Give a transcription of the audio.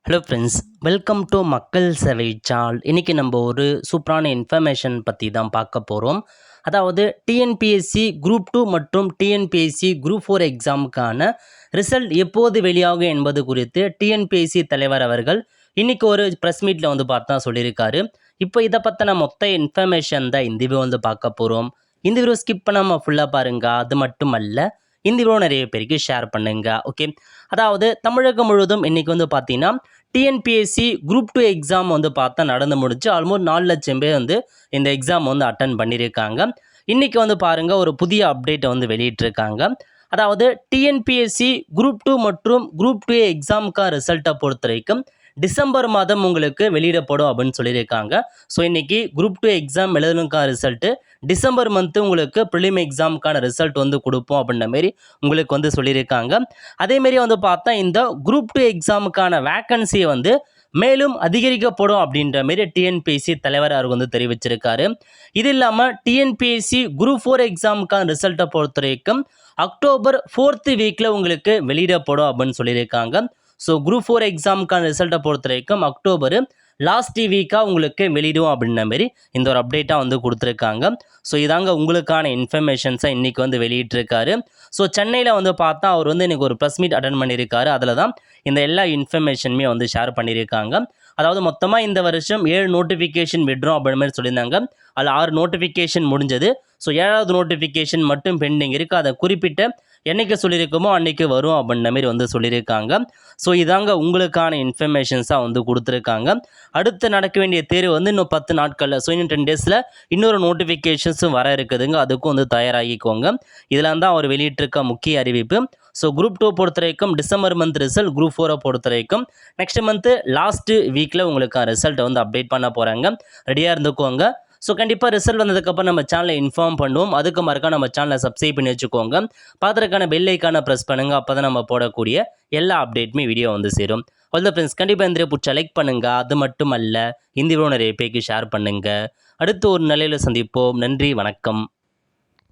Hello friends, welcome to மக்கள் சேவை channel. இன்றைக்கி நம்ம ஒரு சூப்பரான இன்ஃபர்மேஷன் பற்றி தான் பார்க்க போகிறோம். அதாவது டிஎன்பிஎஸ்சி குரூப் 2 மற்றும் டிஎன்பிஎஸ்சி குரூப் 4 எக்ஸாமுக்கான ரிசல்ட் எப்போது வெளியாகும் என்பது குறித்து டிஎன்பிஎஸ்சி தலைவர் அவர்கள் இன்றைக்கி ஒரு ப்ரெஸ் மீட்டில் பார்த்தா சொல்லியிருக்காரு. இப்போ இதை பற்றின மொத்த இன்ஃபர்மேஷன் தான் இந்த வீடியோ பார்க்க போகிறோம். இந்த வீடியோ ஸ்கிப் பண்ணாமல் ஃபுல்லாக பாருங்கள். அது மட்டும் அல்ல, இந்த வீடியோ நிறைய பேருக்கு ஷேர் பண்ணுங்க. ஓகே, அதாவது தமிழகம் முழுவதும் இன்றைக்கி பார்த்தீங்கன்னா டிஎன்பிஎஸ்சி குரூப் 2 எக்ஸாம் பார்த்தா நடந்து முடிச்சு ஆல்மோஸ்ட் 4 லட்சம் பேர் இந்த எக்ஸாம் அட்டன் பண்ணியிருக்காங்க. இன்றைக்கி பாருங்கள், ஒரு புதிய அப்டேட்டை வெளியிட்டிருக்காங்க. அதாவது டிஎன்பிஎஸ்சி குரூப் 2 மற்றும் குரூப் 2 எக்ஸாமுக்கான ரிசல்ட்டை பொறுத்த வரைக்கும் டிசம்பர் மாதம் உங்களுக்கு வெளியிடப்படும் அப்படின்னு சொல்லியிருக்காங்க. ஸோ இன்றைக்கி குரூப் 2 எக்ஸாம் எழுதணுக்கான ரிசல்ட்டு டிசம்பர் மந்த்து உங்களுக்கு ப்ரிலிம் எக்ஸாமுக்கான ரிசல்ட் கொடுப்போம் அப்படின்ற மாரி உங்களுக்கு சொல்லியிருக்காங்க. அதேமாரி பார்த்தா இந்த குரூப் 2 எக்ஸாமுக்கான வேக்கன்சியை மேலும் அதிகரிக்கப்படும் அப்படின்ற மாரி டிஎன்பிஎஸ்சி தலைவர் அவர் தெரிவிச்சிருக்காரு. இது இல்லாமல் டிஎன்பிஎஸ்சி குரூப் 4 எக்ஸாமுக்கான ரிசல்ட்டை பொறுத்த வரைக்கும் அக்டோபர் 4th வீக்கில் உங்களுக்கு வெளியிடப்படும் அப்படின்னு சொல்லியிருக்காங்க. ஸோ குரூப் 4 எக்ஸாமுக்கான ரிசல்ட்டை பொறுத்த வரைக்கும் அக்டோபர் லாஸ்ட் வீக்காக உங்களுக்கு வெளியிடும் அப்படின்ற மாரி இந்த ஒரு அப்டேட்டாக கொடுத்துருக்காங்க. ஸோ இதாங்க உங்களுக்கான இன்ஃபர்மேஷன்ஸை இன்றைக்கி வெளியிட்டிருக்காரு. ஸோ சென்னையில் பார்த்தா அவர் இன்றைக்கி ஒரு ப்ரெஸ் மீட் அட்டன் பண்ணியிருக்காரு. அதில் தான் இந்த எல்லா இன்ஃபர்மேஷனுமே ஷேர் பண்ணியிருக்காங்க. அதாவது மொத்தமாக இந்த வருஷம் 7 நோட்டிஃபிகேஷன் விடுறோம் அப்படின்ற மாதிரி சொல்லியிருந்தாங்க. அதில் 6 நோட்டிஃபிகேஷன் முடிஞ்சது. ஸோ 7வது நோட்டிஃபிகேஷன் மட்டும் பெண்டிங் இருக்குது. அதை குறிப்பிட்ட என்றைக்கு சொல்லியிருக்கோமோ அன்றைக்கி வரும் அப்படின்ற மாரி சொல்லியிருக்காங்க. ஸோ இதாங்க உங்களுக்கான இன்ஃபர்மேஷன்ஸாக கொடுத்துருக்காங்க. அடுத்து நடக்க வேண்டிய தேர்வு இன்னும் 10 நாட்களில், ஸோ இன்னும் 10 டேஸில் இன்னொரு நோட்டிஃபிகேஷன்ஸும் வர இருக்குதுங்க. அதுக்கும் தயாராகிக்கோங்க. இதெல்லாம் தான் அவர் வெளியிட்டிருக்க முக்கிய அறிவிப்பு. ஸோ குரூப் 2 பொறுத்த வரைக்கும் டிசம்பர் மந்த் ரிசல்ட், குரூப் 4 பொறுத்த வரைக்கும் நெக்ஸ்ட் மந்த்து லாஸ்ட்டு வீக்கில் உங்களுக்கு ரிசல்ட்டை அப்டேட் பண்ண போகிறாங்க. ரெடியாக இருந்துக்கோங்க. ஸோ கண்டிப்பாக ரிசல்ட் வந்ததுக்கப்புறம் நம்ம சேனலை இன்ஃபார்ம் பண்ணுவோம். அதுக்கு மறக்காம நம்ம சேனலை சப்ஸ்கிரைப் பண்ணி வச்சுக்கோங்க. பார்த்துருக்கான பெல் ஐக்கானை ப்ரெஸ் பண்ணுங்கள். அப்போ தான் நம்ம போடக்கூடிய எல்லா அப்டேட்டுமே வீடியோ சேரும். ஆல் த ஃப்ரெண்ட்ஸ், கண்டிப்பாக இந்த பிடிச்சா லைக் பண்ணுங்கள். அது மட்டும் அல்ல, இந்த வீடியோ நிறைய பேருக்கு ஷேர் பண்ணுங்கள். அடுத்து ஒரு நிலையில் சந்திப்போம். நன்றி, வணக்கம்.